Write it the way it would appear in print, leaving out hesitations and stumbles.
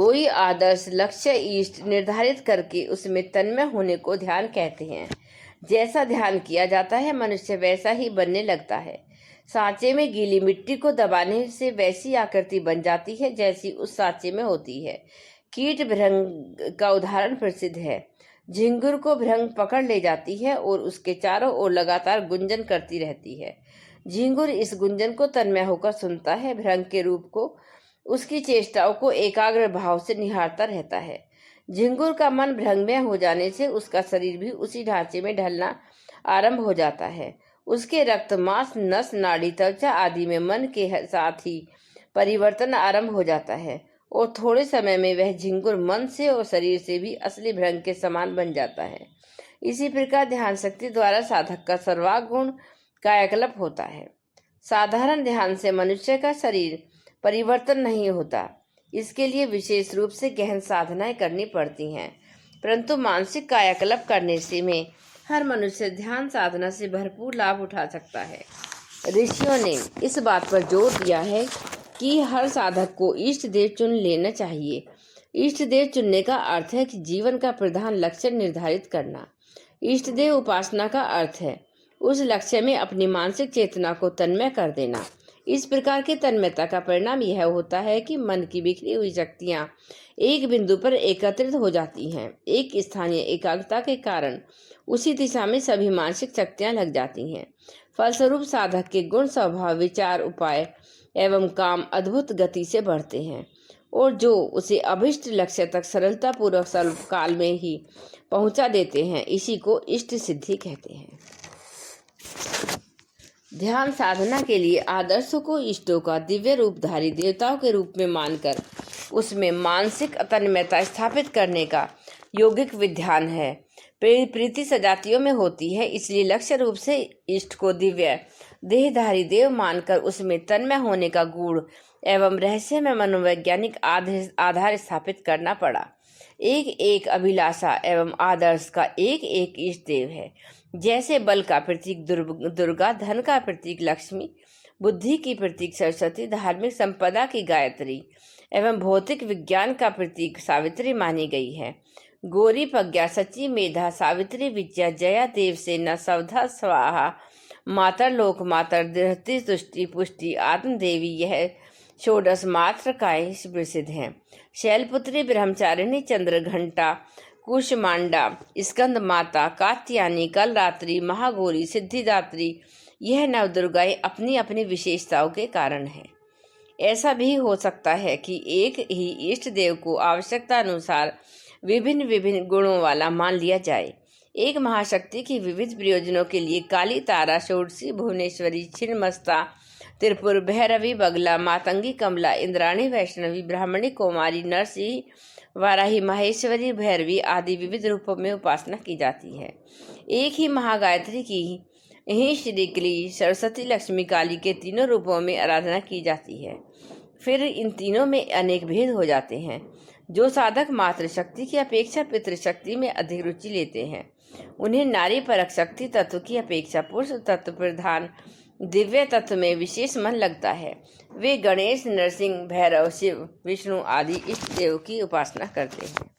कोई आदर्श लक्ष्य इष्ट निर्धारित करके उसमें तन्मय होने को ध्यान कहते हैं। जैसा ध्यान किया जाता है मनुष्य वैसा ही बनने लगता है। सांचे में गीली मिट्टी को दबाने से वैसी आकृति बन जाती है जैसी उस सांचे में होती है। कीट भृंग का उदाहरण प्रसिद्ध है। झिंगुर को भृंग पकड़ ले जाती है और उसके चारों ओर लगातार गुंजन करती रहती है। झिंगुर इस गुंजन को तन्मय होकर सुनता है, भृंग के रूप को, उसकी चेष्टाओं को एकाग्र भाव से निहारता रहता है। झिंगुर का मन भ्रंगमय हो जाने से उसका शरीर भी उसी ढांचे में ढलना आरंभ हो जाता है। उसके रक्त, मांस, नस, नाड़ी, त्वचा आदि में मन के साथ ही परिवर्तन आरंभ हो जाता है और थोड़े समय में वह झिंगुर मन से और शरीर से भी असली भृंग के समान बन जाता है। इसी प्रकार ध्यान शक्ति द्वारा साधक का सर्वांगुण कायाकल्प होता है। साधारण ध्यान से मनुष्य का शरीर परिवर्तन नहीं होता, इसके लिए विशेष रूप से गहन साधनाएं करनी पड़ती हैं, परंतु मानसिक कायाकल्प करने से में हर मनुष्य ध्यान साधना से भरपूर लाभ उठा सकता है। ऋषियों ने इस बात पर जोर दिया है कि हर साधक को इष्ट देव चुन लेना चाहिए। इष्ट देव चुनने का अर्थ है कि जीवन का प्रधान लक्ष्य निर्धारित करना। इष्ट देव उपासना का अर्थ है उस लक्ष्य में अपनी मानसिक चेतना को तन्मय कर देना। इस प्रकार की तन्मयता का परिणाम यह होता है कि मन की बिखरी हुई शक्तियां एक बिंदु पर एकत्रित हो जाती हैं। एक स्थानीय एकाग्रता के कारण उसी दिशा में सभी मानसिक शक्तियां लग जाती हैं। फलस्वरूप साधक के गुण, स्वभाव, विचार, उपाय एवं काम अद्भुत गति से बढ़ते हैं और जो उसे अभिष्ट लक्ष्य तक सरलता पूर्वक स्वल्प काल में ही पहुंचा देते हैं, इसी को इष्ट सिद्धि कहते हैं। ध्यान साधना के लिए आदर्शों को इष्टों का दिव्य रूपधारी देवताओं के रूप में मानकर उसमें मानसिक तन्मयता स्थापित करने का यौगिक विधान है। प्रीति सजातियों में होती है, इसलिए लक्ष्य रूप से इष्ट को दिव्य देहधारी देव मानकर उसमें तन्मय होने का गूढ़ एवं रहस्यमय मनोवैज्ञानिक आधार स्थापित करना पड़ा। एक एक अभिलाषा एवं आदर्श का एक एक इष्ट देव है। जैसे बल का प्रतीक दुर्गा, धन का प्रतीक लक्ष्मी, बुद्धि की प्रतीक सरस्वती, धार्मिक संपदा की गायत्री एवं भौतिक विज्ञान का प्रतीक सावित्री मानी गई है। गौरी, प्रज्ञा, सची, मेधा, सावित्री, विद्या, जया, देवसेना, सवधा, स्वाहा, मातर लोक, मातर, दृष्टि, तुष्टि, पुष्टि, आत्मदेवी, यह षोडश मात्र काय प्रसिद्ध हैं। शैलपुत्री, ब्रह्मचारिणी, चंद्रघंटा, कुशमांडा, स्कंद माता, कात्यायनी, कलरात्रि, महागौरी, सिद्धिदात्री, यह नवदुर्गाएं अपनी अपनी विशेषताओं के कारण है। ऐसा भी हो सकता है कि एक ही इष्ट देव को आवश्यकता अनुसार विभिन्न विभिन्न गुणों वाला मान लिया जाए। एक महाशक्ति की विविध प्रयोजनों के लिए काली, तारा, षोडशी, भुवनेश्वरी, छिन्नमस्ता, त्रिपुर, भैरवी, बगला, मातंगी, कमला, इंद्राणी, वैष्णवी, ब्राह्मणी, कुमारी, नरसिंह, वाराही, माहेश्वरी, भैरवी आदि विविध रूपों में उपासना की जाती है। एक ही महागायत्री की ही श्रीकली, सरस्वती, लक्ष्मी, काली के तीनों रूपों में आराधना की जाती है। फिर इन तीनों में अनेक भेद हो जाते हैं। जो साधक मातृशक्ति की अपेक्षा पितृशक्ति में अधिक रुचि लेते हैं, उन्हें नारी परक शक्ति तत्व की अपेक्षा पुरुष तत्व प्रधान दिव्य तत्व में विशेष मन लगता है। वे गणेश, नरसिंह, भैरव, शिव, विष्णु आदि इष्ट देव की उपासना करते हैं।